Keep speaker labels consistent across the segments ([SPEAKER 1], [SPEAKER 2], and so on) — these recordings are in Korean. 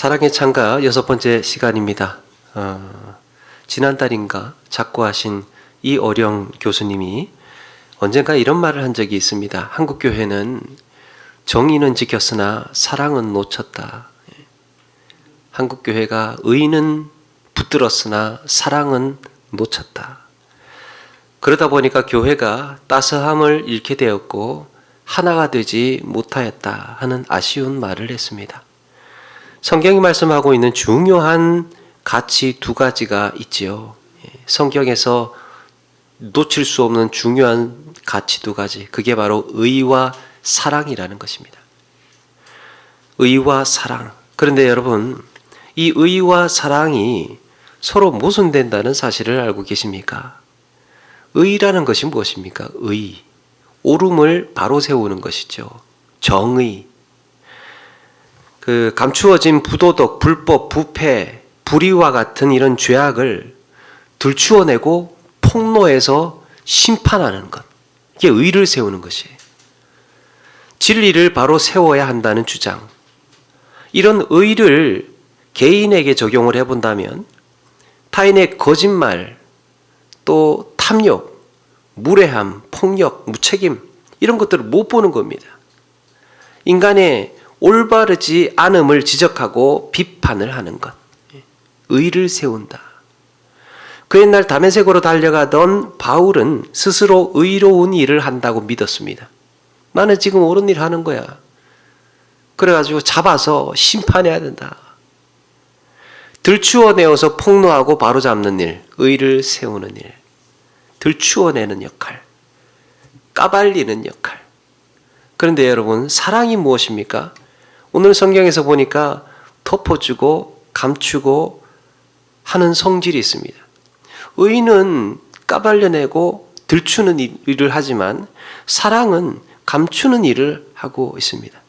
[SPEAKER 1] 사랑의 창가 6번째 시간입니다. 지난달인가 작고하신 이어령 교수님이 언젠가 이런 말을 한 적이 있습니다. 한국교회는 정의는 지켰으나 사랑은 놓쳤다. 한국교회가 의는 붙들었으나 사랑은 놓쳤다. 그러다 보니까 교회가 따스함을 잃게 되었고 하나가 되지 못하였다 하는 아쉬운 말을 했습니다. 성경이 말씀하고 있는 중요한 가치 두 가지가 있지요. 성경에서 놓칠 수 없는 중요한 가치 두 가지. 그게 바로 의와 사랑이라는 것입니다. 의와 사랑. 그런데 여러분, 이 의와 사랑이 서로 모순된다는 사실을 알고 계십니까? 의라는 것이 무엇입니까? 의. 옳음을 바로 세우는 것이죠. 정의. 감추어진 부도덕, 불법, 부패, 불의와 같은 이런 죄악을 들추어내고 폭로해서 심판하는 것. 이게 의를 세우는 것이에요. 진리를 바로 세워야 한다는 주장. 이런 의를 개인에게 적용을 해본다면 타인의 거짓말, 또 탐욕, 무례함, 폭력, 무책임 이런 것들을 못 보는 겁니다. 인간의 올바르지 않음을 지적하고 비판을 하는 것. 의를 세운다. 그 옛날 다메섹으로 달려가던 바울은 스스로 의로운 일을 한다고 믿었습니다. 나는 지금 옳은 일 하는 거야. 그래가지고 잡아서 심판해야 된다. 들추어내어서 폭로하고 바로잡는 일, 의를 세우는 일, 들추어내는 역할, 까발리는 역할. 그런데 여러분, 사랑이 무엇입니까? 오늘 성경에서 보니까 덮어주고 감추고 하는 성질이 있습니다. 의는 까발려내고 들추는 일을 하지만 사랑은 감추는 일을 하고 있습니다.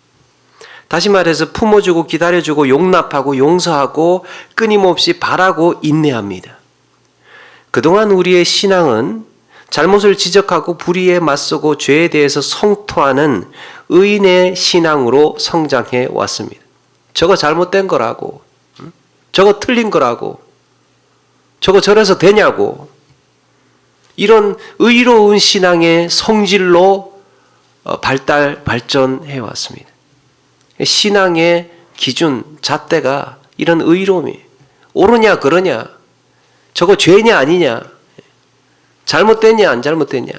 [SPEAKER 1] 다시 말해서 품어주고 기다려주고 용납하고 용서하고 끊임없이 바라고 인내합니다. 그동안 우리의 신앙은 잘못을 지적하고 불의에 맞서고 죄에 대해서 성토하는 의인의 신앙으로 성장해 왔습니다. 저거 잘못된 거라고, 저거 틀린 거라고, 저거 저래서 되냐고, 이런 의로운 신앙의 성질로 발전해 왔습니다. 신앙의 기준, 잣대가 이런 의로움이 옳으냐 그러냐, 저거 죄냐 아니냐, 잘못됐냐 안 잘못됐냐,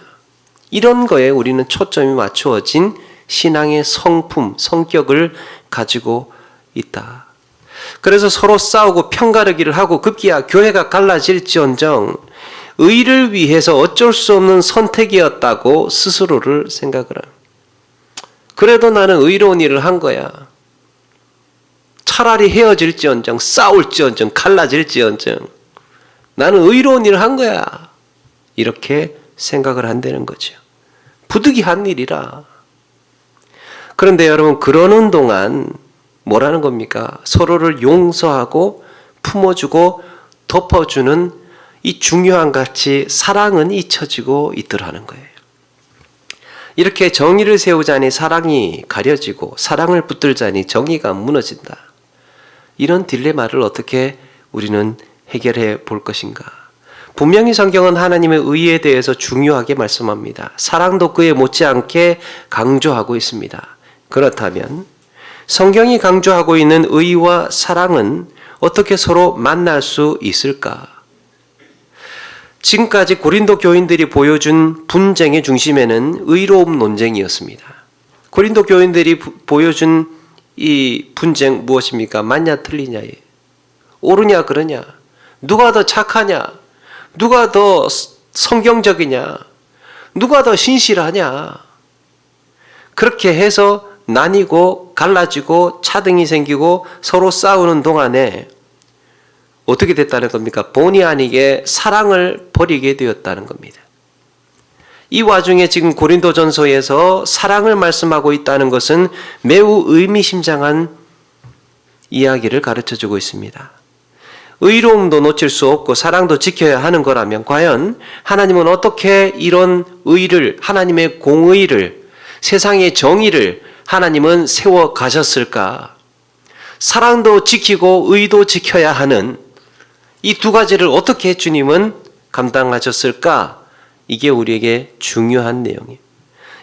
[SPEAKER 1] 이런 거에 우리는 초점이 맞추어진 신앙의 성품, 성격을 가지고 있다. 그래서 서로 싸우고 편가르기를 하고 급기야 교회가 갈라질지언정 의를 위해서 어쩔 수 없는 선택이었다고 스스로를 생각을 합니다. 그래도 나는 의로운 일을 한 거야. 차라리 헤어질지언정, 싸울지언정, 갈라질지언정 나는 의로운 일을 한 거야. 이렇게 생각을 한다는 거죠. 부득이한 일이라. 그런데 여러분, 그러는 동안 뭐라는 겁니까? 서로를 용서하고 품어주고 덮어주는 이 중요한 가치, 사랑은 잊혀지고 있더라는 거예요. 이렇게 정의를 세우자니 사랑이 가려지고 사랑을 붙들자니 정의가 무너진다. 이런 딜레마를 어떻게 우리는 해결해 볼 것인가? 분명히 성경은 하나님의 의에 대해서 중요하게 말씀합니다. 사랑도 그에 못지않게 강조하고 있습니다. 그렇다면 성경이 강조하고 있는 의와 사랑은 어떻게 서로 만날 수 있을까? 지금까지 고린도 교인들이 보여준 분쟁의 중심에는 의로움 논쟁이었습니다. 고린도 교인들이 보여준 이 분쟁 무엇입니까? 맞냐 틀리냐예요. 옳으냐 그러냐, 누가 더 착하냐, 누가 더 성경적이냐, 누가 더 신실하냐. 그렇게 해서 나뉘고 갈라지고 차등이 생기고 서로 싸우는 동안에 어떻게 됐다는 겁니까? 본의 아니게 사랑을 버리게 되었다는 겁니다. 이 와중에 지금 고린도전서에서 사랑을 말씀하고 있다는 것은 매우 의미심장한 이야기를 가르쳐주고 있습니다. 의로움도 놓칠 수 없고 사랑도 지켜야 하는 거라면 과연 하나님은 어떻게 이런 의를, 하나님의 공의를, 세상의 정의를 하나님은 세워 가셨을까? 사랑도 지키고 의도 지켜야 하는 이 두 가지를 어떻게 주님은 감당하셨을까? 이게 우리에게 중요한 내용이에요.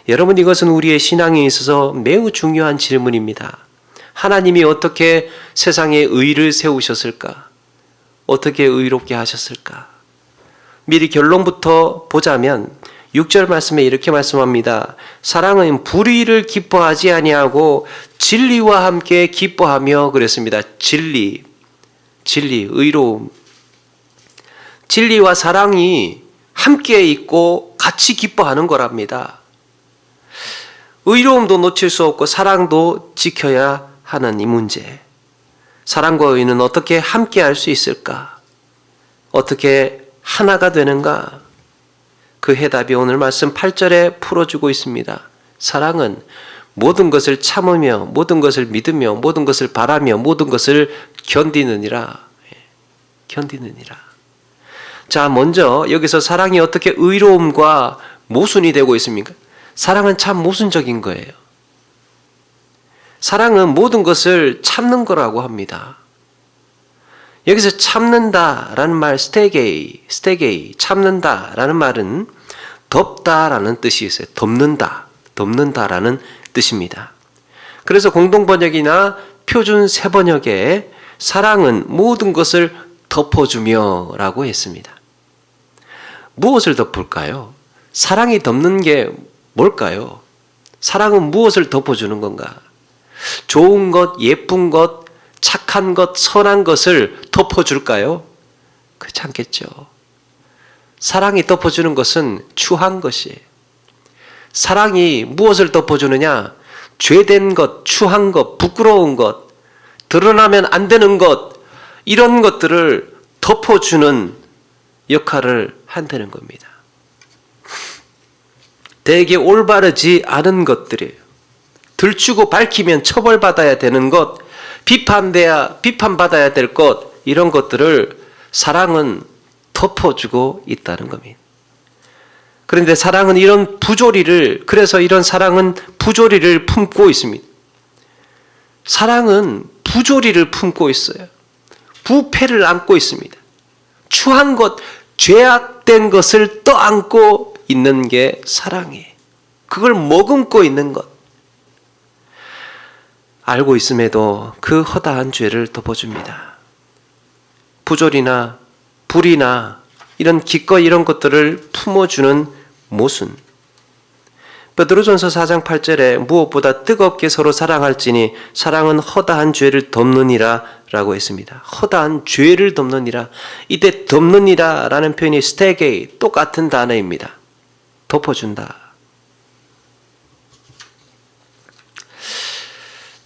[SPEAKER 1] 여러분, 이것은 우리의 신앙에 있어서 매우 중요한 질문입니다. 하나님이 어떻게 세상에 의를 세우셨을까? 어떻게 의롭게 하셨을까? 미리 결론부터 보자면 6절 말씀에 이렇게 말씀합니다. 사랑은 불의를 기뻐하지 아니하고 진리와 함께 기뻐하며 그랬습니다. 진리, 의로움. 진리와 사랑이 함께 있고 같이 기뻐하는 거랍니다. 의로움도 놓칠 수 없고 사랑도 지켜야 하는 이 문제. 사랑과 의는 어떻게 함께 할 수 있을까? 어떻게 하나가 되는가? 그 해답이 오늘 말씀 8절에 풀어주고 있습니다. 사랑은 모든 것을 참으며 모든 것을 믿으며 모든 것을 바라며 모든 것을 견디느니라. 자, 먼저 여기서 사랑이 어떻게 의로움과 모순이 되고 있습니까? 사랑은 참 모순적인 거예요. 사랑은 모든 것을 참는 거라고 합니다. 여기서 참는다라는 말, 스테게이, 참는다라는 말은 덮다라는 뜻이 있어요. 덮는다라는 뜻입니다. 그래서 공동번역이나 표준 세번역에 사랑은 모든 것을 덮어주며 라고 했습니다. 무엇을 덮을까요? 사랑이 덮는 게 뭘까요? 사랑은 무엇을 덮어주는 건가? 좋은 것, 예쁜 것, 착한 것, 선한 것을 덮어줄까요? 그렇지 않겠죠. 사랑이 덮어주는 것은 추한 것이에요. 사랑이 무엇을 덮어주느냐? 죄된 것, 추한 것, 부끄러운 것, 드러나면 안 되는 것, 이런 것들을 덮어주는 역할을 한다는 겁니다. 대개 올바르지 않은 것들이에요. 들추고 밝히면 처벌받아야 되는 것, 비판받아야 될 것, 이런 것들을 사랑은 덮어주고 있다는 겁니다. 그런데 사랑은 그래서 이런 사랑은 부조리를 품고 있습니다. 사랑은 부조리를 품고 있어요. 부패를 안고 있습니다. 추한 것, 죄악된 것을 떠안고 있는 게 사랑이에요. 그걸 머금고 있는 것. 알고 있음에도 그 허다한 죄를 덮어줍니다. 부조리나 불이나 이런 기꺼이 이런 것들을 품어주는 모순. 베드로전서 4장 8절에 무엇보다 뜨겁게 서로 사랑할지니 사랑은 허다한 죄를 덮느니라 라고 했습니다. 허다한 죄를 덮느니라. 이때 덮느니라 라는 표현이 스테게이, 똑같은 단어입니다. 덮어준다.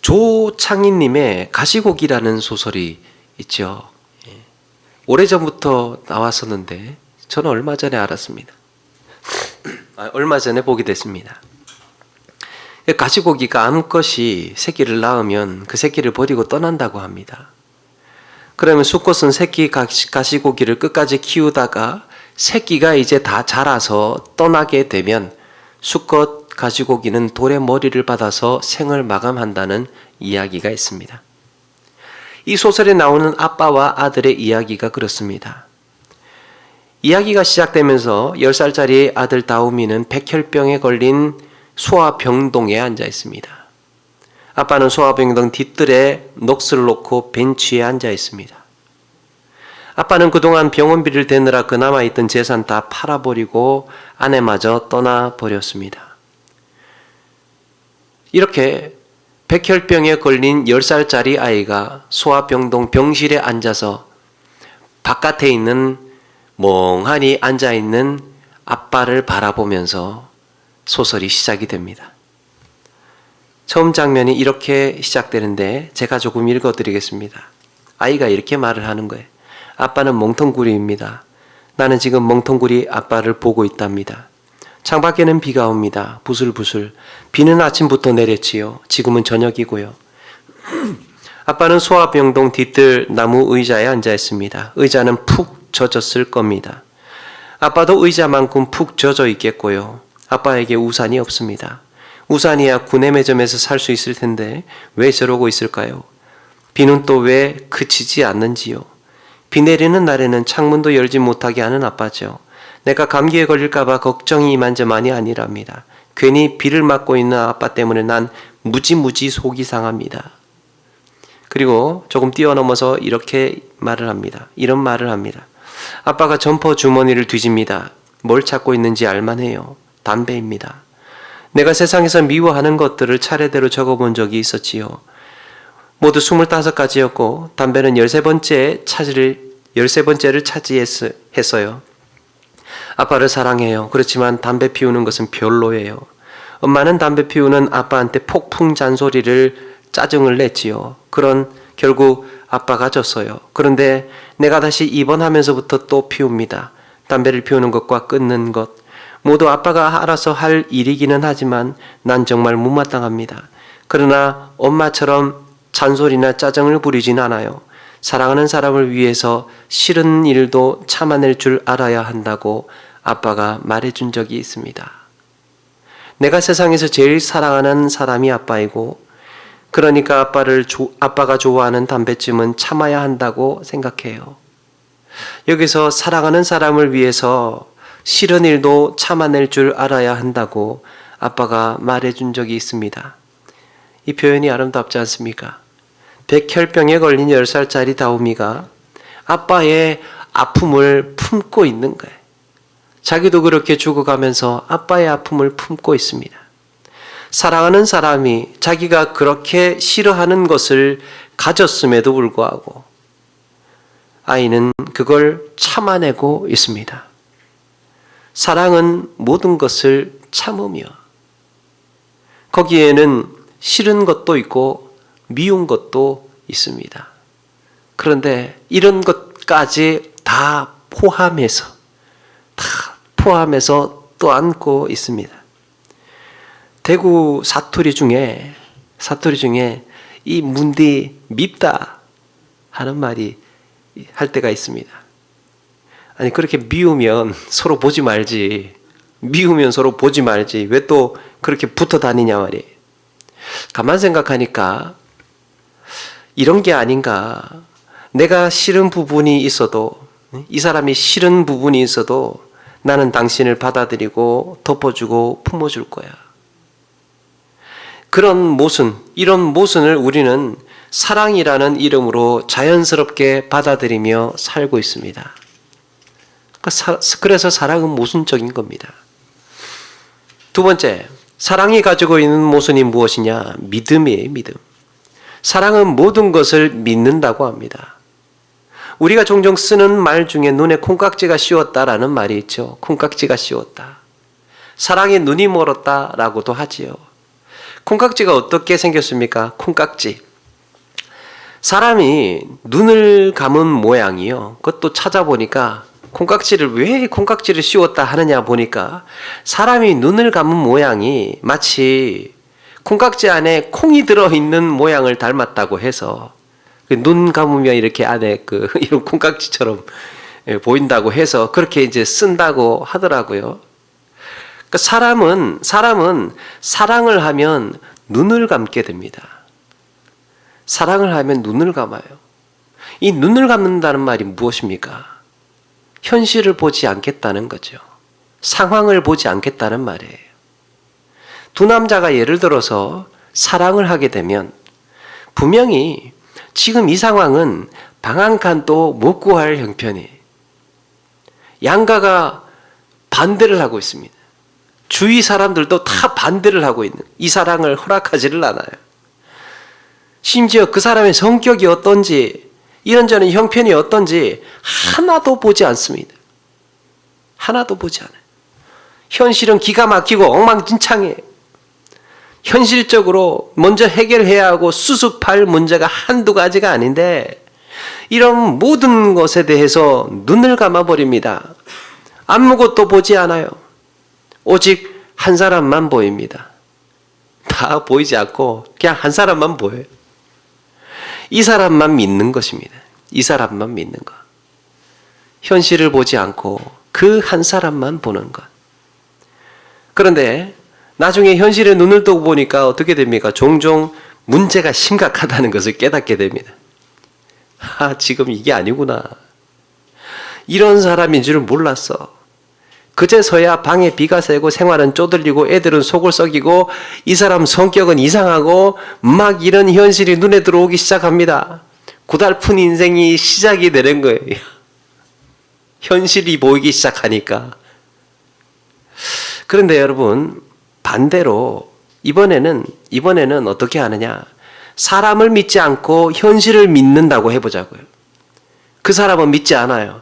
[SPEAKER 1] 조창희님의 가시곡이라는 소설이 있죠. 오래전부터 나왔었는데 저는 얼마 전에 알았습니다. 얼마 전에 보게 됐습니다. 가시고기가 암컷이 새끼를 낳으면 그 새끼를 버리고 떠난다고 합니다. 그러면 수컷은 새끼 가시고기를 끝까지 키우다가 새끼가 이제 다 자라서 떠나게 되면 수컷 가시고기는 돌의 머리를 받아서 생을 마감한다는 이야기가 있습니다. 이 소설에 나오는 아빠와 아들의 이야기가 그렇습니다. 이야기가 시작되면서 10살짜리 아들 다우미는 백혈병에 걸린 소아병동에 앉아 있습니다. 아빠는 소아병동 뒤뜰에 넋을 놓고 벤치에 앉아 있습니다. 아빠는 그동안 병원비를 대느라 그나마 있던 재산 다 팔아버리고 아내마저 떠나버렸습니다. 이렇게 백혈병에 걸린 10살짜리 아이가 소아병동 병실에 앉아서 바깥에 있는 멍하니 앉아있는 아빠를 바라보면서 소설이 시작이 됩니다. 처음 장면이 이렇게 시작되는데 제가 조금 읽어드리겠습니다. 아이가 이렇게 말을 하는 거예요. 아빠는 멍텅구리입니다. 나는 지금 멍텅구리 아빠를 보고 있답니다. 창밖에는 비가 옵니다. 부슬부슬. 비는 아침부터 내렸지요. 지금은 저녁이고요. 아빠는 소아병동 뒤뜰 나무 의자에 앉아 있습니다. 의자는 푹 젖었을 겁니다. 아빠도 의자만큼 푹 젖어 있겠고요. 아빠에게 우산이 없습니다. 우산이야 구내 매점에서 살 수 있을 텐데 왜 저러고 있을까요? 비는 또 왜 그치지 않는지요? 비 내리는 날에는 창문도 열지 못하게 하는 아빠죠. 내가 감기에 걸릴까봐 걱정이 이만저만이 아니랍니다. 괜히 비를 맞고 있는 아빠 때문에 난 무지무지 속이 상합니다. 그리고 조금 뛰어넘어서 이렇게 말을 합니다. 이런 말을 합니다. 아빠가 점퍼 주머니를 뒤집니다. 뭘 찾고 있는지 알만해요. 담배입니다. 내가 세상에서 미워하는 것들을 차례대로 적어본 적이 있었지요. 모두 25가지였고 담배는 13번째를 차지했어요. 아빠를 사랑해요. 그렇지만 담배 피우는 것은 별로예요. 엄마는 담배 피우는 아빠한테 폭풍 잔소리를 짜증을 냈지요. 결국 아빠가 졌어요. 그런데 내가 다시 입원하면서부터 또 피웁니다. 담배를 피우는 것과 끊는 것 모두 아빠가 알아서 할 일이기는 하지만 난 정말 못마땅합니다. 그러나 엄마처럼 잔소리나 짜증을 부리진 않아요. 사랑하는 사람을 위해서 싫은 일도 참아낼 줄 알아야 한다고 아빠가 말해준 적이 있습니다. 내가 세상에서 제일 사랑하는 사람이 아빠이고 그러니까 아빠가 좋아하는 담배쯤은 참아야 한다고 생각해요. 여기서 사랑하는 사람을 위해서 싫은 일도 참아낼 줄 알아야 한다고 아빠가 말해준 적이 있습니다. 이 표현이 아름답지 않습니까? 백혈병에 걸린 10살짜리 다우미가 아빠의 아픔을 품고 있는 거예요. 자기도 그렇게 죽어가면서 아빠의 아픔을 품고 있습니다. 사랑하는 사람이 자기가 그렇게 싫어하는 것을 가졌음에도 불구하고 아이는 그걸 참아내고 있습니다. 사랑은 모든 것을 참으며 거기에는 싫은 것도 있고 미운 것도 있습니다. 그런데 이런 것까지 다 포함해서 또 안고 있습니다. 대구 사투리 중에 이 문디 밉다 하는 말이 할 때가 있습니다. 아니 그렇게 미우면 서로 보지 말지. 왜 또 그렇게 붙어 다니냐 말이에요. 가만 생각하니까 이런 게 아닌가. 내가 싫은 부분이 있어도 이 사람이 싫은 부분이 있어도 나는 당신을 받아들이고 덮어주고 품어줄 거야. 이런 모순을 우리는 사랑이라는 이름으로 자연스럽게 받아들이며 살고 있습니다. 그래서 사랑은 모순적인 겁니다. 두 번째, 사랑이 가지고 있는 모순이 무엇이냐? 믿음이에요, 믿음. 사랑은 모든 것을 믿는다고 합니다. 우리가 종종 쓰는 말 중에 눈에 콩깍지가 씌웠다라는 말이 있죠. 콩깍지가 씌웠다. 사랑에 눈이 멀었다라고도 하지요. 콩깍지가 어떻게 생겼습니까? 콩깍지. 사람이 눈을 감은 모양이요. 그것도 찾아보니까 왜 콩깍지를 씌웠다 하느냐 보니까 사람이 눈을 감은 모양이 마치 콩깍지 안에 콩이 들어있는 모양을 닮았다고 해서 눈 감으면 이렇게 안에 이런 콩깍지처럼 보인다고 해서 그렇게 이제 쓴다고 하더라고요. 그러니까 사람은 사랑을 하면 눈을 감게 됩니다. 사랑을 하면 눈을 감아요. 이 눈을 감는다는 말이 무엇입니까? 현실을 보지 않겠다는 거죠. 상황을 보지 않겠다는 말이에요. 두 남자가 예를 들어서 사랑을 하게 되면 분명히 지금 이 상황은 방 한 칸도 못 구할 형편이에요. 양가가 반대를 하고 있습니다. 주위 사람들도 다 반대를 하고 있는 이 사랑을 허락하지를 않아요. 심지어 그 사람의 성격이 어떤지 이런저런 형편이 어떤지 하나도 보지 않습니다. 하나도 보지 않아요. 현실은 기가 막히고 엉망진창이에요. 현실적으로 먼저 해결해야 하고 수습할 문제가 한두 가지가 아닌데 이런 모든 것에 대해서 눈을 감아버립니다. 아무것도 보지 않아요. 오직 한 사람만 보입니다. 다 보이지 않고 그냥 한 사람만 보여요. 이 사람만 믿는 것입니다. 이 사람만 믿는 것. 현실을 보지 않고 그 한 사람만 보는 것. 그런데 나중에 현실에 눈을 뜨고 보니까 어떻게 됩니까? 종종 문제가 심각하다는 것을 깨닫게 됩니다. 지금 이게 아니구나. 이런 사람인 줄 몰랐어. 그제서야 방에 비가 새고 생활은 쪼들리고 애들은 속을 썩이고 이 사람 성격은 이상하고 막 이런 현실이 눈에 들어오기 시작합니다. 고달픈 인생이 시작이 되는 거예요. 현실이 보이기 시작하니까. 그런데 여러분, 반대로 이번에는 어떻게 하느냐? 사람을 믿지 않고 현실을 믿는다고 해보자고요. 그 사람은 믿지 않아요.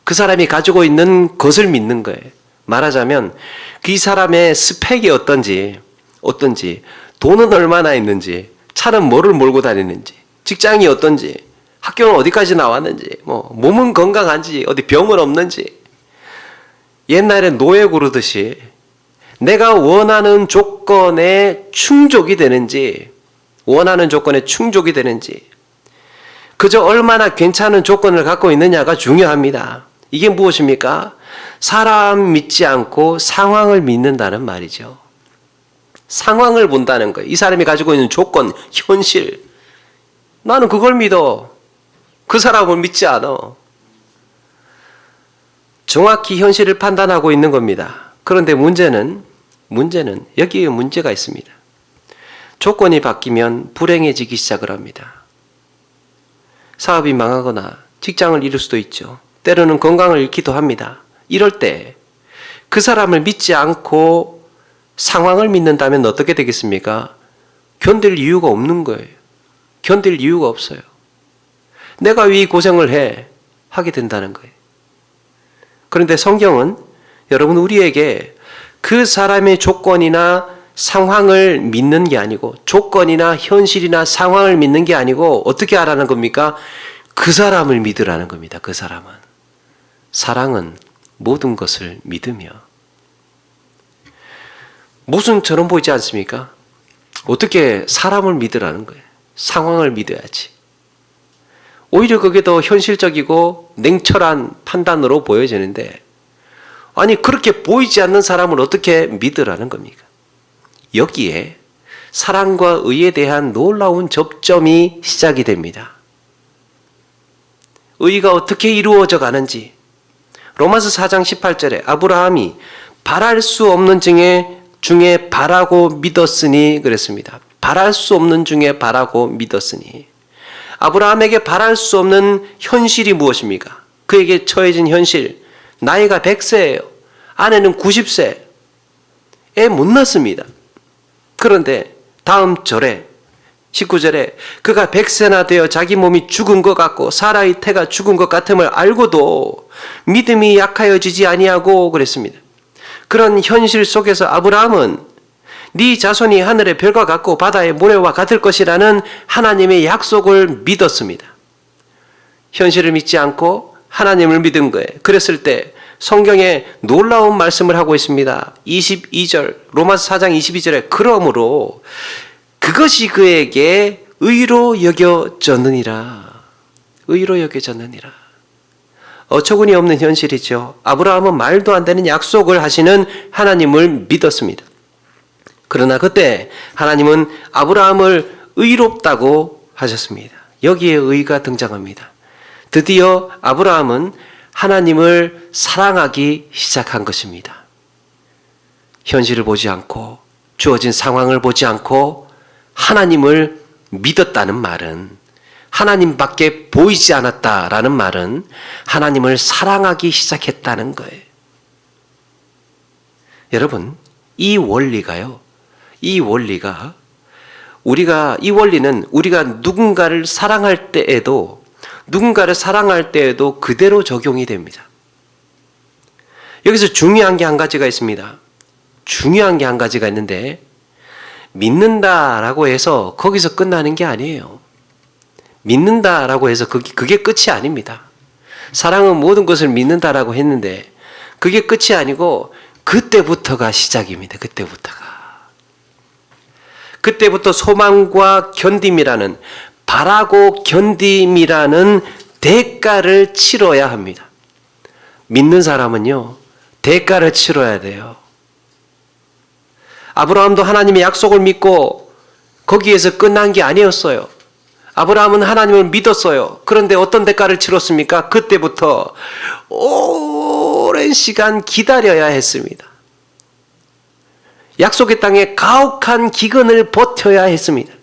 [SPEAKER 1] 그 사람이 가지고 있는 것을 믿는 거예요. 말하자면 그 사람의 스펙이 어떤지, 돈은 얼마나 있는지, 차는 뭐를 몰고 다니는지, 직장이 어떤지, 학교는 어디까지 나왔는지, 몸은 건강한지, 어디 병은 없는지. 옛날에 노예 고르듯이 내가 원하는 조건에 충족이 되는지, 그저 얼마나 괜찮은 조건을 갖고 있느냐가 중요합니다. 이게 무엇입니까? 사람 믿지 않고 상황을 믿는다는 말이죠. 상황을 본다는 거예요. 이 사람이 가지고 있는 조건, 현실. 나는 그걸 믿어. 그 사람을 믿지 않아. 정확히 현실을 판단하고 있는 겁니다. 그런데 문제는 여기에 문제가 있습니다. 조건이 바뀌면 불행해지기 시작을 합니다. 사업이 망하거나 직장을 잃을 수도 있죠. 때로는 건강을 잃기도 합니다. 이럴 때 그 사람을 믿지 않고 상황을 믿는다면 어떻게 되겠습니까? 견딜 이유가 없는 거예요. 견딜 이유가 없어요. 내가 왜 이 고생을 하게 된다는 거예요. 그런데 성경은 여러분 우리에게 그 사람의 조건이나 상황을 믿는 게 아니고, 조건이나 현실이나 상황을 믿는 게 아니고 어떻게 하라는 겁니까? 그 사람을 믿으라는 겁니다. 그 사람은. 사랑은 모든 것을 믿으며. 모순처럼 보이지 않습니까? 어떻게 사람을 믿으라는 거예요? 상황을 믿어야지. 오히려 그게 더 현실적이고 냉철한 판단으로 보여지는데, 아니 그렇게 보이지 않는 사람을 어떻게 믿으라는 겁니까? 여기에 사랑과 의에 대한 놀라운 접점이 시작이 됩니다. 의가 어떻게 이루어져 가는지, 로마서 4장 18절에 아브라함이 바랄 수 없는 중에 바라고 믿었으니 그랬습니다. 바랄 수 없는 중에 바라고 믿었으니. 아브라함에게 바랄 수 없는 현실이 무엇입니까? 그에게 처해진 현실, 나이가 100세예요. 아내는 90세. 애 못 낳습니다. 그런데 다음 절에 19절에 그가 100세나 되어 자기 몸이 죽은 것 같고 사라의 태가 죽은 것 같음을 알고도 믿음이 약하여지지 아니하고 그랬습니다. 그런 현실 속에서 아브라함은 네 자손이 하늘의 별과 같고 바다의 모래와 같을 것이라는 하나님의 약속을 믿었습니다. 현실을 믿지 않고 하나님을 믿은 거예요. 그랬을 때 성경에 놀라운 말씀을 하고 있습니다. 22절, 로마서 4장 22절에 그러므로 그것이 그에게 의로 여겨졌느니라. 의로 여겨졌느니라. 어처구니 없는 현실이죠. 아브라함은 말도 안 되는 약속을 하시는 하나님을 믿었습니다. 그러나 그때 하나님은 아브라함을 의롭다고 하셨습니다. 여기에 의가 등장합니다. 드디어 아브라함은 하나님을 사랑하기 시작한 것입니다. 현실을 보지 않고 주어진 상황을 보지 않고 하나님을 믿었다는 말은, 하나님밖에 보이지 않았다라는 말은 하나님을 사랑하기 시작했다는 거예요. 여러분, 이 원리는 우리가 누군가를 사랑할 때에도 그대로 적용이 됩니다. 여기서 중요한 게 한 가지가 있습니다. 있는데, 믿는다라고 해서 거기서 끝나는 게 아니에요. 믿는다라고 해서 그게 끝이 아닙니다. 사랑은 모든 것을 믿는다라고 했는데 그게 끝이 아니고 그때부터가 시작입니다. 그때부터 소망과 견딤이라는, 바라고 견딤이라는 대가를 치러야 합니다. 믿는 사람은요, 대가를 치러야 돼요. 아브라함도 하나님의 약속을 믿고 거기에서 끝난 게 아니었어요. 아브라함은 하나님을 믿었어요. 그런데 어떤 대가를 치렀습니까? 그때부터 오랜 시간 기다려야 했습니다. 약속의 땅에 가혹한 기근을 버텨야 했습니다.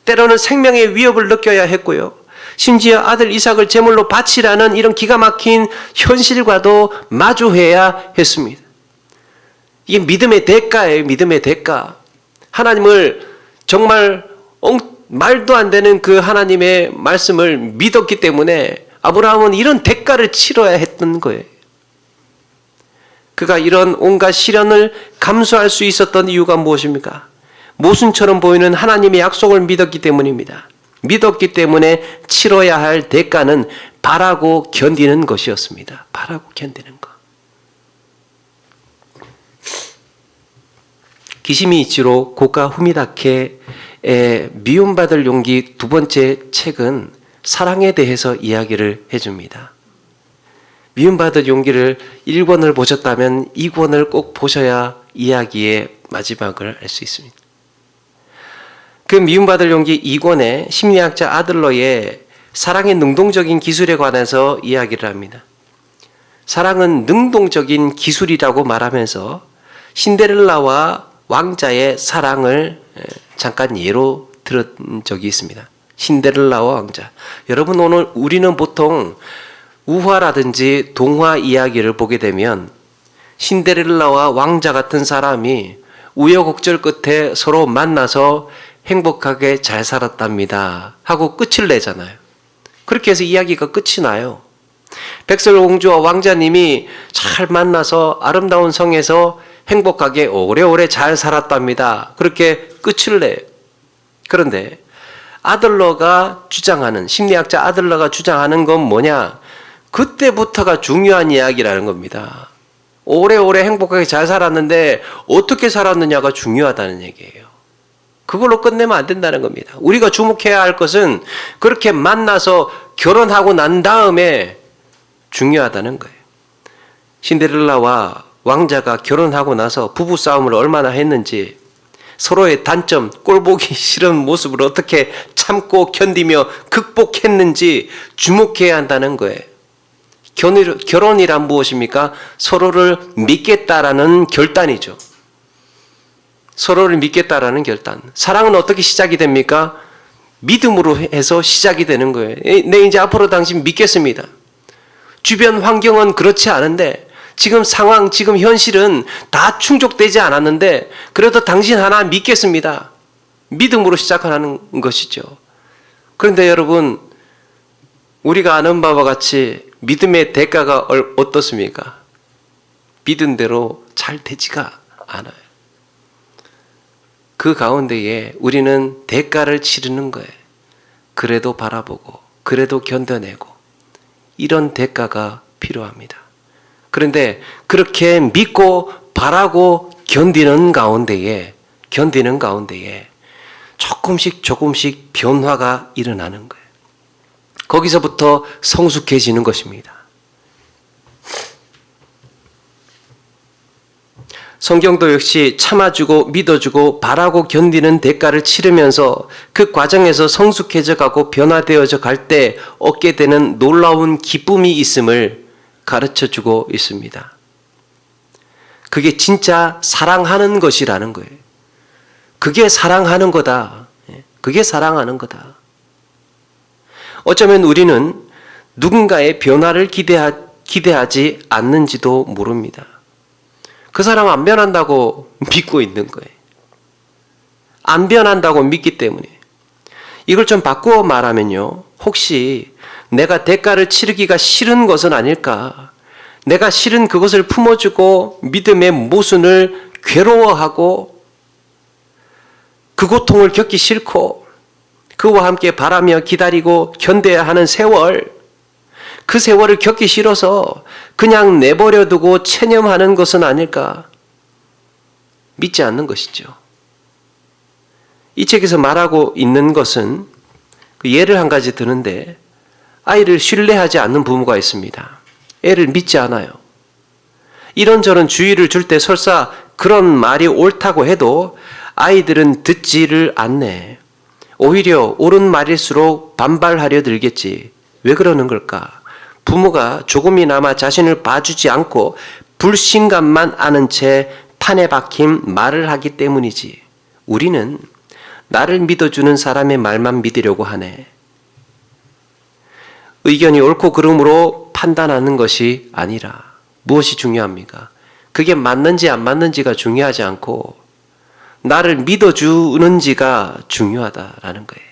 [SPEAKER 1] 때로는 생명의 위협을 느껴야 했고요. 심지어 아들 이삭을 제물로 바치라는 이런 기가 막힌 현실과도 마주해야 했습니다. 이게 믿음의 대가예요. 믿음의 대가. 하나님을 정말 말도 안 되는 그 하나님의 말씀을 믿었기 때문에 아브라함은 이런 대가를 치러야 했던 거예요. 그가 이런 온갖 시련을 감수할 수 있었던 이유가 무엇입니까? 모순처럼 보이는 하나님의 약속을 믿었기 때문입니다. 믿었기 때문에 치러야 할 대가는 바라고 견디는 것이었습니다. 바라고 견디는 것. 기시미 이치로 고가 후미다케의 미움받을 용기 두 번째 책은 사랑에 대해서 이야기를 해줍니다. 미움받을 용기를 1권을 보셨다면 2권을 꼭 보셔야 이야기의 마지막을 알 수 있습니다. 그 미움받을 용기 2권에 심리학자 아들러의 사랑의 능동적인 기술에 관해서 이야기를 합니다. 사랑은 능동적인 기술이라고 말하면서 신데렐라와 왕자의 사랑을 잠깐 예로 들은 적이 있습니다. 신데렐라와 왕자. 여러분, 오늘 우리는 보통 우화라든지 동화 이야기를 보게 되면 신데렐라와 왕자 같은 사람이 우여곡절 끝에 서로 만나서 행복하게 잘 살았답니다 하고 끝을 내잖아요. 그렇게 해서 이야기가 끝이 나요. 백설공주와 왕자님이 잘 만나서 아름다운 성에서 행복하게 오래오래 잘 살았답니다. 그렇게 끝을 내요. 그런데 아들러가 주장하는, 심리학자 아들러가 주장하는 건 뭐냐? 그때부터가 중요한 이야기라는 겁니다. 오래오래 행복하게 잘 살았는데 어떻게 살았느냐가 중요하다는 얘기예요. 그걸로 끝내면 안 된다는 겁니다. 우리가 주목해야 할 것은 그렇게 만나서 결혼하고 난 다음에 중요하다는 거예요. 신데렐라와 왕자가 결혼하고 나서 부부싸움을 얼마나 했는지, 서로의 단점, 꼴보기 싫은 모습을 어떻게 참고 견디며 극복했는지 주목해야 한다는 거예요. 결혼이란 무엇입니까? 서로를 믿겠다라는 결단이죠. 서로를 믿겠다라는 결단. 사랑은 어떻게 시작이 됩니까? 믿음으로 해서 시작이 되는 거예요. 네, 이제 앞으로 당신 믿겠습니다. 주변 환경은 그렇지 않은데, 지금 상황, 지금 현실은 다 충족되지 않았는데 그래도 당신 하나 믿겠습니다. 믿음으로 시작하는 것이죠. 그런데 여러분, 우리가 아는 바와 같이 믿음의 대가가 어떻습니까? 믿은 대로 잘 되지가 않아요. 그 가운데에 우리는 대가를 치르는 거예요. 그래도 바라보고, 그래도 견뎌내고, 이런 대가가 필요합니다. 그런데 그렇게 믿고 바라고 견디는 가운데에 조금씩 변화가 일어나는 거예요. 거기서부터 성숙해지는 것입니다. 성경도 역시 참아주고 믿어주고 바라고 견디는 대가를 치르면서 그 과정에서 성숙해져 가고 변화되어져 갈 때 얻게 되는 놀라운 기쁨이 있음을 가르쳐주고 있습니다. 그게 진짜 사랑하는 것이라는 거예요. 그게 사랑하는 거다. 그게 사랑하는 거다. 어쩌면 우리는 누군가의 변화를 기대하지 않는지도 모릅니다. 그 사람 안 변한다고 믿고 있는 거예요. 안 변한다고 믿기 때문에. 이걸 좀 바꾸어 말하면요, 혹시 내가 대가를 치르기가 싫은 것은 아닐까? 내가 싫은 그것을 품어주고 믿음의 모순을 괴로워하고 그 고통을 겪기 싫고 그와 함께 바라며 기다리고 견뎌야 하는 세월, 그 세월을 겪기 싫어서 그냥 내버려 두고 체념하는 것은 아닐까? 믿지 않는 것이죠. 이 책에서 말하고 있는 것은, 예를 한 가지 드는데, 아이를 신뢰하지 않는 부모가 있습니다. 애를 믿지 않아요. 이런저런 주의를 줄 때 설사 그런 말이 옳다고 해도 아이들은 듣지를 않네. 오히려 옳은 말일수록 반발하려 들겠지. 왜 그러는 걸까? 부모가 조금이나마 자신을 봐주지 않고 불신감만 아는 채 판에 박힌 말을 하기 때문이지. 우리는 나를 믿어주는 사람의 말만 믿으려고 하네. 의견이 옳고 그름으로 판단하는 것이 아니라 무엇이 중요합니까? 그게 맞는지 안 맞는지가 중요하지 않고 나를 믿어주는지가 중요하다라는 거예요.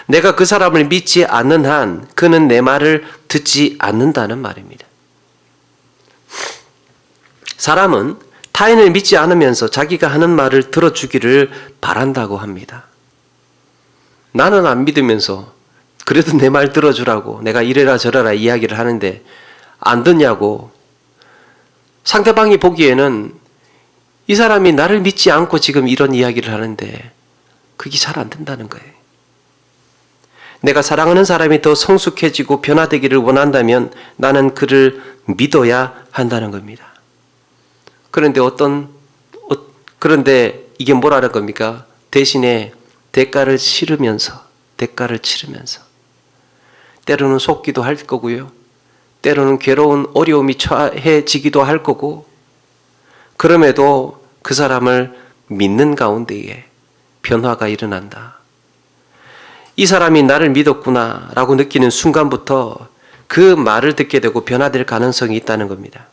[SPEAKER 1] 내가 그 사람을 믿지 않는 한 그는 내 말을 듣지 않는다는 말입니다. 사람은 타인을 믿지 않으면서 자기가 하는 말을 들어주기를 바란다고 합니다. 나는 안 믿으면서 그래도 내 말 들어주라고 내가 이래라 저래라 이야기를 하는데 안 듣냐고. 상대방이 보기에는 이 사람이 나를 믿지 않고 지금 이런 이야기를 하는데 그게 잘 안 된다는 거예요. 내가 사랑하는 사람이 더 성숙해지고 변화되기를 원한다면 나는 그를 믿어야 한다는 겁니다. 그런데 이게 뭐라는 겁니까? 대신에 대가를 치르면서 때로는 속기도 할 거고요. 때로는 괴로운 어려움이 처해지기도 할 거고, 그럼에도 그 사람을 믿는 가운데에 변화가 일어난다. 이 사람이 나를 믿었구나 라고 느끼는 순간부터 그 말을 듣게 되고 변화될 가능성이 있다는 겁니다.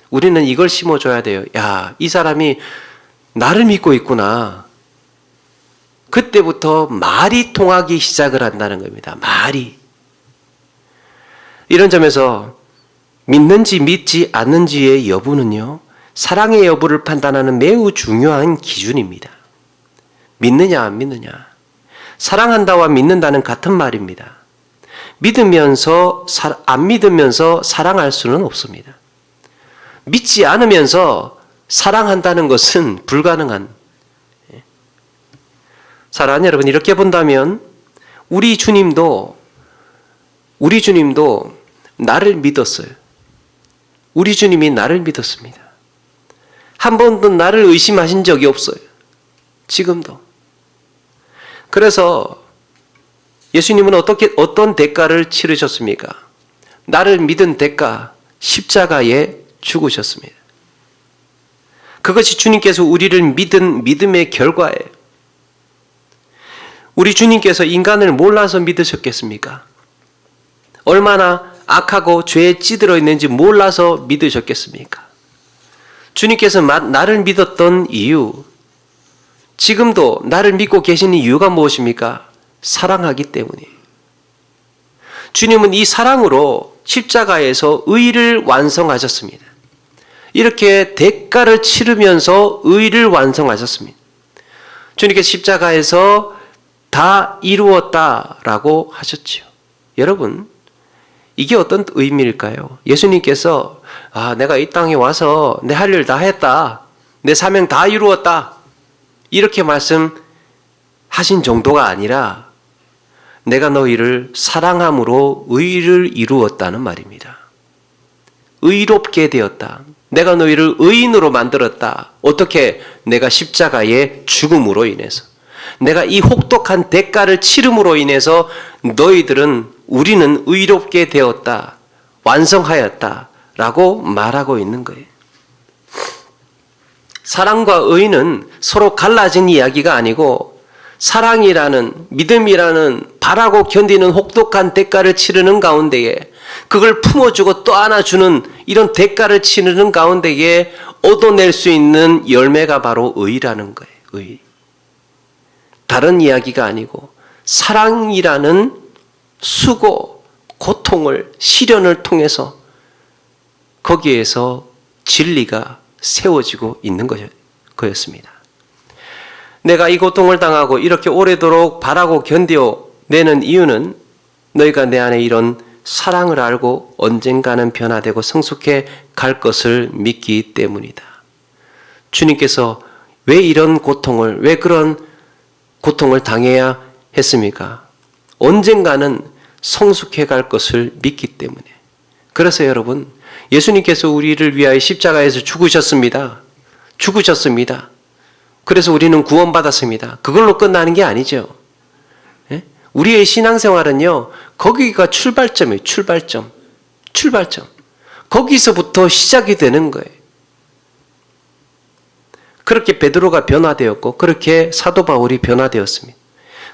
[SPEAKER 1] 우리는 이걸 심어줘야 돼요. 야, 이 사람이 나를 믿고 있구나. 그때부터 말이 통하기 시작을 한다는 겁니다. 말이. 이런 점에서 믿는지 믿지 않는지의 여부는요, 사랑의 여부를 판단하는 매우 중요한 기준입니다. 믿느냐 안 믿느냐. 사랑한다와 믿는다는 같은 말입니다. 안 믿으면서 사랑할 수는 없습니다. 믿지 않으면서 사랑한다는 것은 불가능한. 사랑하는 여러분, 이렇게 본다면 우리 주님도 나를 믿었어요. 우리 주님이 나를 믿었습니다. 한 번도 나를 의심하신 적이 없어요. 지금도. 그래서 예수님은 어떤 대가를 치르셨습니까? 나를 믿은 대가, 십자가에 죽으셨습니다. 그것이 주님께서 우리를 믿은 믿음의 결과예요. 우리 주님께서 인간을 몰라서 믿으셨겠습니까? 얼마나 악하고 죄에 찌들어 있는지 몰라서 믿으셨겠습니까? 주님께서 나를 믿었던 이유, 지금도 나를 믿고 계시는 이유가 무엇입니까? 사랑하기 때문이에요. 주님은 이 사랑으로 십자가에서 의를 완성하셨습니다. 이렇게 대가를 치르면서 의를 완성하셨습니다. 주님께서 십자가에서 다 이루었다라고 하셨지요. 여러분, 이게 어떤 의미일까요? 예수님께서 내가 이 땅에 와서 내 할 일 다 했다. 내 사명 다 이루었다. 이렇게 말씀하신 정도가 아니라 내가 너희를 사랑함으로 의를 이루었다는 말입니다. 의롭게 되었다. 내가 너희를 의인으로 만들었다. 어떻게? 내가 십자가의 죽음으로 인해서. 내가 이 혹독한 대가를 치름으로 인해서 우리는 의롭게 되었다. 완성하였다. 라고 말하고 있는 거예요. 사랑과 의는 서로 갈라진 이야기가 아니고 사랑이라는, 믿음이라는 바라고 견디는 혹독한 대가를 치르는 가운데에 그걸 품어주고 또 안아주는 이런 대가를 치르는 가운데에 얻어낼 수 있는 열매가 바로 의라는 거예요. 의. 다른 이야기가 아니고 사랑이라는 수고, 고통을, 시련을 통해서 거기에서 진리가 세워지고 있는 거였습니다. 내가 이 고통을 당하고 이렇게 오래도록 바라고 견뎌내는 이유는 너희가 내 안에 이런 사랑을 알고 언젠가는 변화되고 성숙해 갈 것을 믿기 때문이다. 주님께서 왜 그런 고통을 당해야 했습니까? 언젠가는 성숙해 갈 것을 믿기 때문에. 그래서 여러분, 예수님께서 우리를 위하여 십자가에서 죽으셨습니다. 그래서 우리는 구원받았습니다. 그걸로 끝나는 게 아니죠. 예? 우리의 신앙생활은요, 거기가 출발점이에요. 출발점. 거기서부터 시작이 되는 거예요. 그렇게 베드로가 변화되었고, 그렇게 사도 바울이 변화되었습니다.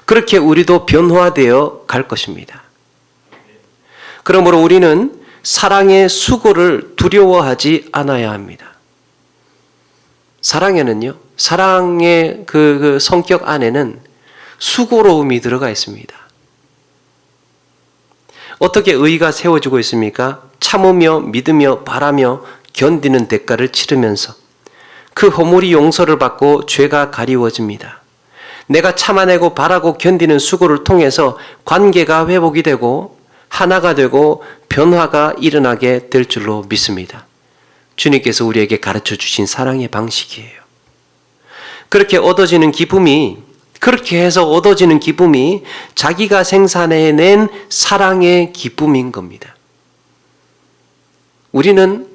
[SPEAKER 1] 그렇게 우리도 변화되어 갈 것입니다. 그러므로 우리는 사랑의 수고를 두려워하지 않아야 합니다. 사랑에는요, 사랑의 그 성격 안에는 수고로움이 들어가 있습니다. 어떻게 의가 세워지고 있습니까? 참으며 믿으며 바라며 견디는 대가를 치르면서 그 허물이 용서를 받고 죄가 가리워집니다. 내가 참아내고 바라고 견디는 수고를 통해서 관계가 회복이 되고 하나가 되고 변화가 일어나게 될 줄로 믿습니다. 주님께서 우리에게 가르쳐 주신 사랑의 방식이에요. 그렇게 해서 얻어지는 기쁨이 자기가 생산해낸 사랑의 기쁨인 겁니다. 우리는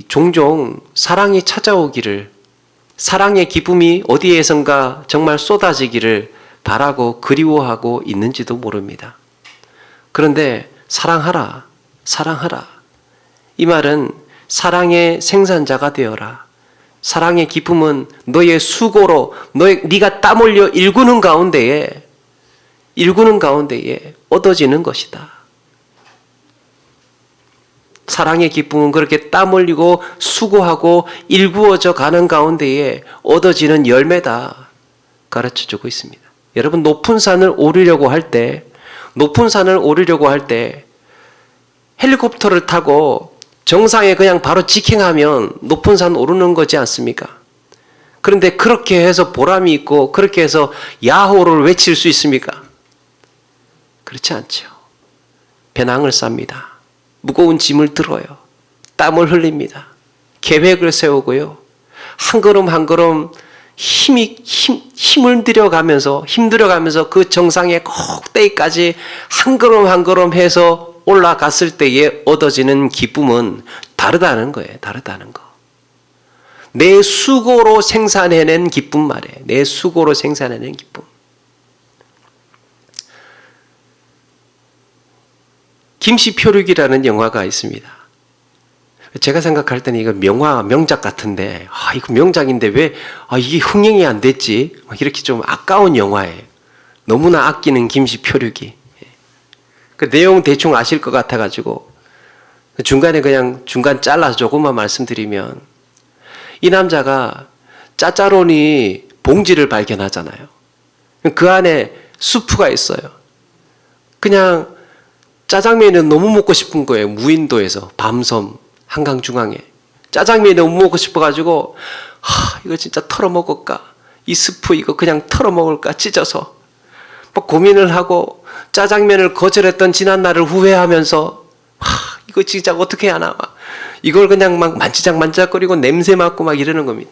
[SPEAKER 1] 종종 사랑이 찾아오기를, 사랑의 기쁨이 어디에선가 정말 쏟아지기를 바라고 그리워하고 있는지도 모릅니다. 그런데 사랑하라. 이 말은 사랑의 생산자가 되어라. 사랑의 기쁨은 너의 수고로, 네가 땀 흘려 일구는 가운데에 얻어지는 것이다. 사랑의 기쁨은 그렇게 땀 흘리고 수고하고 일구어져 가는 가운데에 얻어지는 열매다. 가르쳐주고 있습니다. 여러분, 높은 산을 오르려고 할 때 헬리콥터를 타고 정상에 그냥 바로 직행하면 높은 산 오르는 거지 않습니까? 그런데 그렇게 해서 보람이 있고 그렇게 해서 야호를 외칠 수 있습니까? 그렇지 않죠. 배낭을 쌉니다. 무거운 짐을 들어요. 땀을 흘립니다. 계획을 세우고요. 한 걸음 한 걸음 힘을 들여가면서 그 정상의 꼭대기까지 한 걸음 한 걸음 해서 올라갔을 때에 얻어지는 기쁨은 다르다는 거예요. 다르다는 거. 내 수고로 생산해낸 기쁨 말이에요. 내 수고로 생산해낸 기쁨. 김시표류기라는 영화가 있습니다. 제가 생각할 때는 이거 명작 같은데, 이거 명작인데 왜 이게 흥행이 안 됐지? 이렇게 좀 아까운 영화예요. 너무나 아끼는 김시표류기. 그 내용 대충 아실 것 같아가지고 중간에 그냥 잘라서 조금만 말씀드리면, 이 남자가 짜짜로니 봉지를 발견하잖아요. 그 안에 수프가 있어요. 그냥 짜장면이 너무 먹고 싶은 거예요. 무인도에서 밤섬 한강 중앙에 짜장면이 너무 먹고 싶어가지고 이거 진짜 털어먹을까? 이 스프 이거 그냥 털어먹을까? 찢어서 막 고민을 하고 짜장면을 거절했던 지난 날을 후회하면서 이거 진짜 어떻게 하나 막 이걸 그냥 막 만지작거리고 냄새 맡고 막 이러는 겁니다.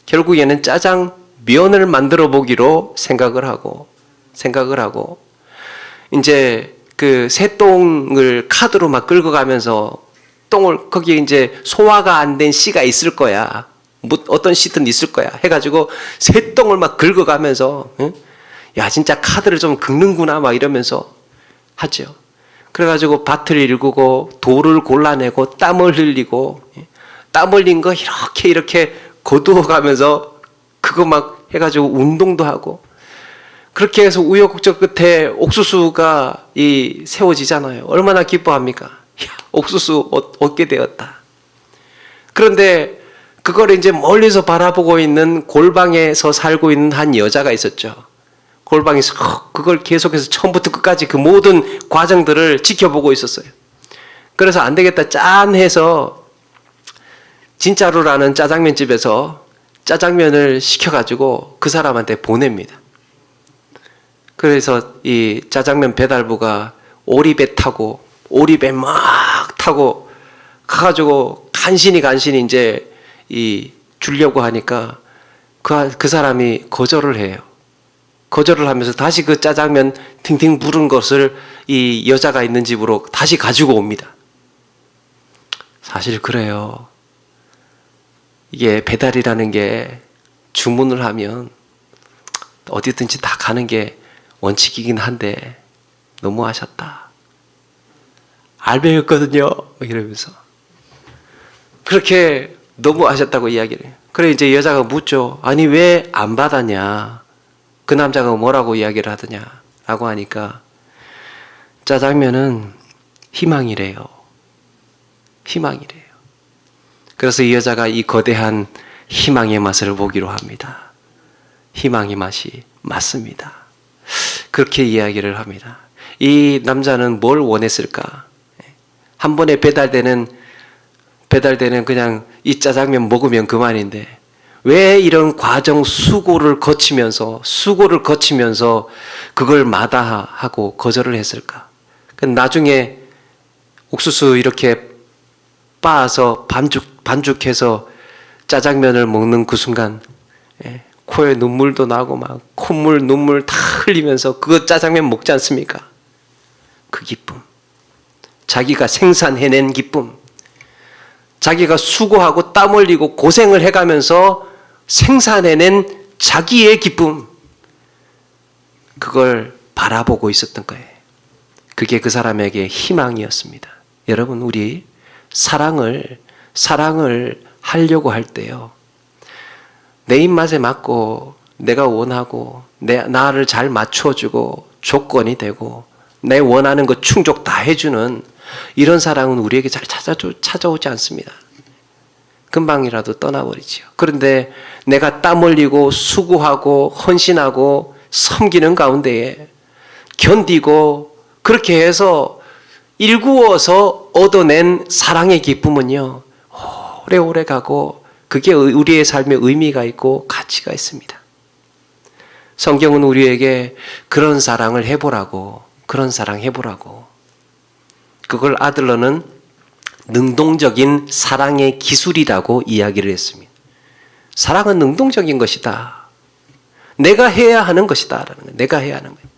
[SPEAKER 1] 결국에는 짜장면을 만들어 보기로 생각을 하고 이제 그 새똥을 카드로 막 긁어가면서 똥을 거기에 이제 소화가 안 된 씨가 있을 거야. 뭐 어떤 씨든 있을 거야. 해가지고 새똥을 막 긁어가면서 야 진짜 카드를 좀 긁는구나 막 이러면서 하죠. 그래가지고 밭을 일구고 돌을 골라내고 땀을 흘리고 땀 흘린 거 이렇게 거두어가면서 그거 막 해가지고 운동도 하고 그렇게 해서 우여곡절 끝에 옥수수가 세워지잖아요. 얼마나 기뻐합니까? 옥수수 얻게 되었다. 그런데 그걸 이제 멀리서 바라보고 있는 골방에서 살고 있는 한 여자가 있었죠. 골방에서 그걸 계속해서 처음부터 끝까지 그 모든 과정들을 지켜보고 있었어요. 그래서 안 되겠다 짠 해서 진짜로라는 짜장면집에서 짜장면을 시켜가지고 그 사람한테 보냅니다. 그래서 이 짜장면 배달부가 오리배 막 타고 가가지고 간신히 이제 주려고 하니까 그 사람이 거절을 해요. 거절을 하면서 다시 그 짜장면 팅팅 부른 것을 이 여자가 있는 집으로 다시 가지고 옵니다. 사실 그래요. 이게 배달이라는 게 주문을 하면 어디든지 다 가는 게 원칙이긴 한데 너무하셨다. 알배였거든요. 이러면서 그렇게 너무하셨다고 이야기를 해요. 그래 이제 여자가 묻죠. 아니 왜 안 받았냐? 그 남자가 뭐라고 이야기를 하더냐? 라고 하니까 짜장면은 희망이래요. 희망이래요. 그래서 이 여자가 이 거대한 희망의 맛을 보기로 합니다. 희망의 맛이 맞습니다. 그렇게 이야기를 합니다. 이 남자는 뭘 원했을까? 한 번에 배달되는 그냥 이 짜장면 먹으면 그만인데 왜 이런 과정 수고를 거치면서 그걸 마다하고 거절을 했을까? 나중에 옥수수 이렇게 빻아서 반죽해서 짜장면을 먹는 그 순간 코에 눈물도 나고 막 콧물 눈물 다 흘리면서 그 짜장면 먹지 않습니까? 그 기쁨, 자기가 생산해낸 기쁨, 자기가 수고하고 땀 흘리고 고생을 해가면서 생산해낸 자기의 기쁨, 그걸 바라보고 있었던 거예요. 그게 그 사람에게 희망이었습니다. 여러분, 우리 사랑을 하려고 할 때요, 내 입맛에 맞고 내가 원하고 나를 잘 맞춰주고 조건이 되고 내 원하는 거 충족 다 해주는 이런 사랑은 우리에게 잘 찾아오지 않습니다. 금방이라도 떠나버리죠. 그런데 내가 땀 흘리고 수고하고 헌신하고 섬기는 가운데에 견디고 그렇게 해서 일구어서 얻어낸 사랑의 기쁨은요, 오래오래 가고 그게 우리의 삶에 의미가 있고 가치가 있습니다. 성경은 우리에게 그런 사랑을 해보라고, 그런 사랑 해보라고, 그걸 아들러는 능동적인 사랑의 기술이라고 이야기를 했습니다. 사랑은 능동적인 것이다. 내가 해야 하는 것이다. 라는 거예요. 내가 해야 하는 거예요.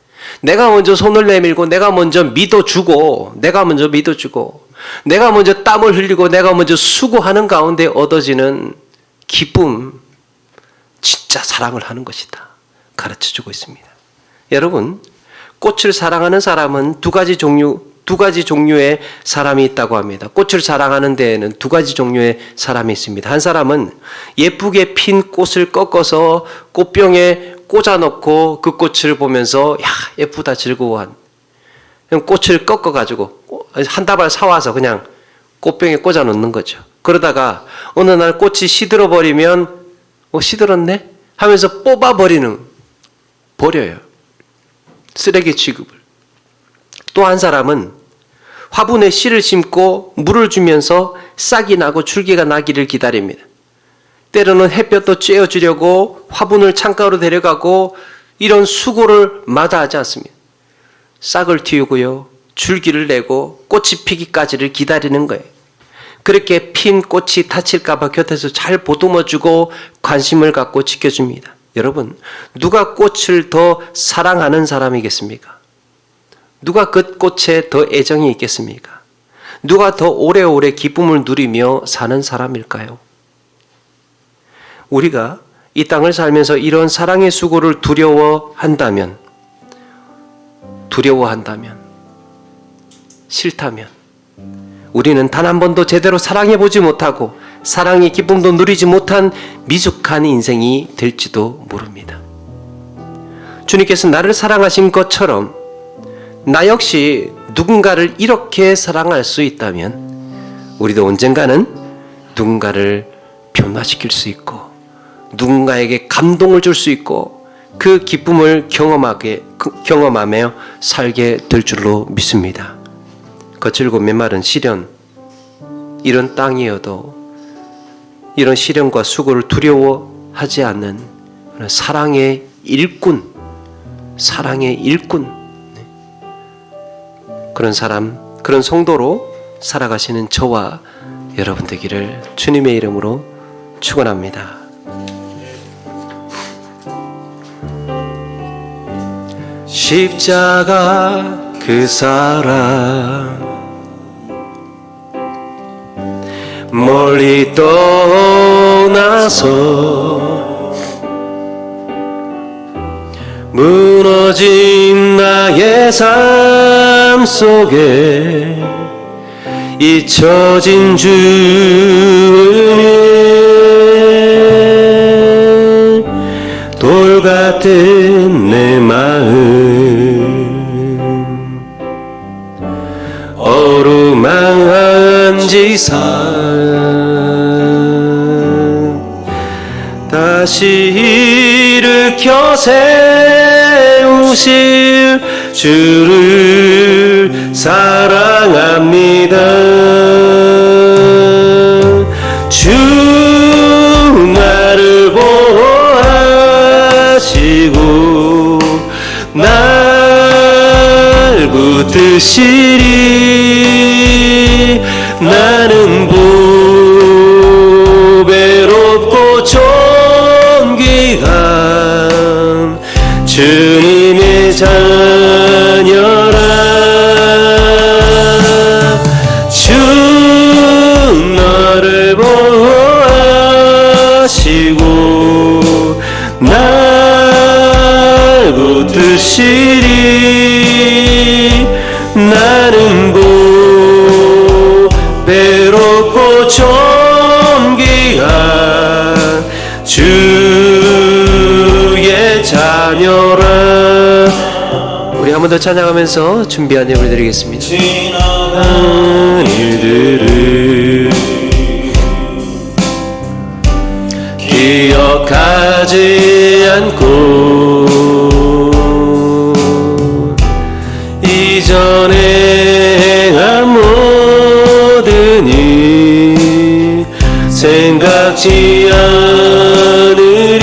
[SPEAKER 1] 내가 먼저 손을 내밀고 내가 먼저 믿어주고 내가 먼저 땀을 흘리고 내가 먼저 수고하는 가운데 얻어지는 기쁨, 진짜 사랑을 하는 것이다. 가르쳐주고 있습니다. 여러분, 꽃을 사랑하는 사람은 두 가지 종류의 사람이 있다고 합니다. 꽃을 사랑하는 데에는 두 가지 종류의 사람이 있습니다. 한 사람은 예쁘게 핀 꽃을 꺾어서 꽃병에 꽂아놓고 그 꽃을 보면서 야, 예쁘다, 즐거워한, 꽃을 꺾어가지고 한 다발 사와서 그냥 꽃병에 꽂아놓는 거죠. 그러다가 어느 날 꽃이 시들어버리면 시들었네? 하면서 버려요. 쓰레기 취급을. 또 한 사람은 화분에 씨를 심고 물을 주면서 싹이 나고 줄기가 나기를 기다립니다. 때로는 햇볕도 쬐어주려고 화분을 창가로 데려가고 이런 수고를 마다하지 않습니다. 싹을 틔우고요, 줄기를 내고 꽃이 피기까지를 기다리는 거예요. 그렇게 핀 꽃이 다칠까 봐 곁에서 잘 보듬어주고 관심을 갖고 지켜줍니다. 여러분, 누가 꽃을 더 사랑하는 사람이겠습니까? 누가 그 꽃에 더 애정이 있겠습니까? 누가 더 오래오래 기쁨을 누리며 사는 사람일까요? 우리가 이 땅을 살면서 이런 사랑의 수고를 두려워한다면, 싫다면 우리는 단 한 번도 제대로 사랑해보지 못하고 사랑의 기쁨도 누리지 못한 미숙한 인생이 될지도 모릅니다. 주님께서 나를 사랑하신 것처럼 나 역시 누군가를 이렇게 사랑할 수 있다면 우리도 언젠가는 누군가를 변화시킬 수 있고 누군가에게 감동을 줄 수 있고 그 기쁨을 경험하며 살게 될 줄로 믿습니다. 거칠고 메마른 시련, 이런 땅이어도 이런 시련과 수고를 두려워하지 않는 사랑의 일꾼, 그런 사람, 그런 성도로 살아가시는 저와 여러분 되기를 주님의 이름으로 축원합니다. 십자가 그 사랑 멀리 떠나서 무너진 나의 삶 속에 잊혀진 주님, 돌 같은 내 마음 어루만지사 다시 일으켜 세우실 주를 사랑합니다. 주 나를 보호하시고 날 붙드시리. 나는 보배롭고 존귀한 주님의 자녀라. 주 너를 보호하시고 날 붙드시리. 나는 보배롭고 존귀한 주의 자녀라. 우리 한 번 더 찬양하면서 준비한 예물 드리겠습니다. 지나간 일들을 기억하지 않고 이전에 행한 모든 일 생각지 않으리.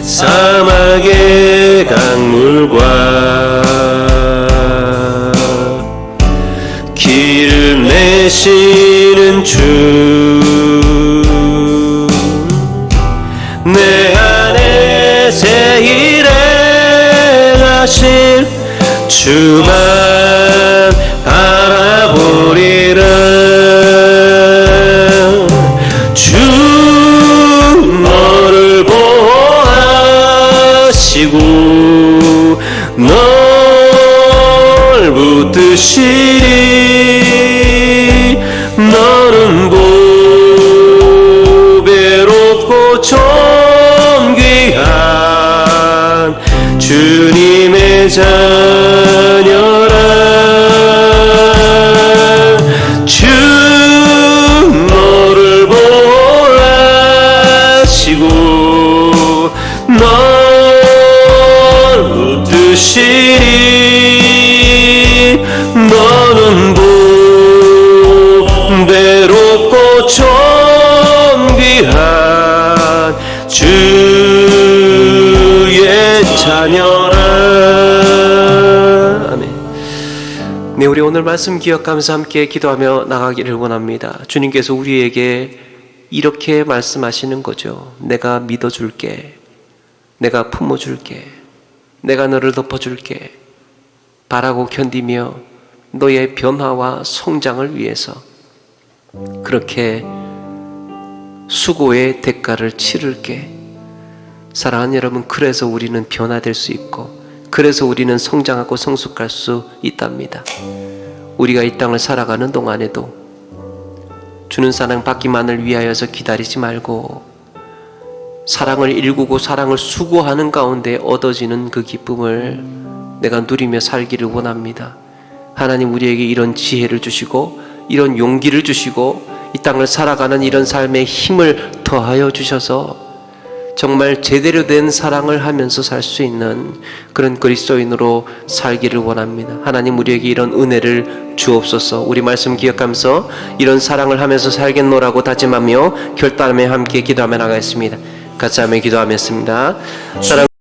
[SPEAKER 1] 사막의 강물과 길을 내시는 주, 내 안에 새 일을 하실 주만 바라보리라. 주 너를 보호하시고 널 붙드시리. 너는 보배롭고 존귀한 주님의 자녀라. 주 너를 보호하시고 널 붙드시리. 너는 보배롭고 존귀한 주의 자녀라. 아멘. 네, 우리 오늘 말씀 기억하면서 함께 기도하며 나가기를 원합니다. 주님께서 우리에게 이렇게 말씀하시는 거죠. 내가 믿어줄게, 내가 품어줄게, 내가 너를 덮어줄게. 바라고 견디며 너의 변화와 성장을 위해서 그렇게 수고의 대가를 치를게. 사랑하는 여러분, 그래서 우리는 변화될 수 있고, 그래서 우리는 성장하고 성숙할 수 있답니다. 우리가 이 땅을 살아가는 동안에도 주는 사랑 받기만을 위하여서 기다리지 말고 사랑을 일구고 사랑을 수고하는 가운데 얻어지는 그 기쁨을 내가 누리며 살기를 원합니다. 하나님 우리에게 이런 지혜를 주시고 이런 용기를 주시고 이 땅을 살아가는 이런 삶의 힘을 더하여 주셔서 정말 제대로 된 사랑을 하면서 살 수 있는 그런 그리스도인으로 살기를 원합니다. 하나님 우리에게 이런 은혜를 주옵소서. 우리 말씀 기억하면서 이런 사랑을 하면서 살겠노라고 다짐하며 결단하며 함께 기도하며 나가겠습니다. 같이 하며 기도하겠습니다. 사랑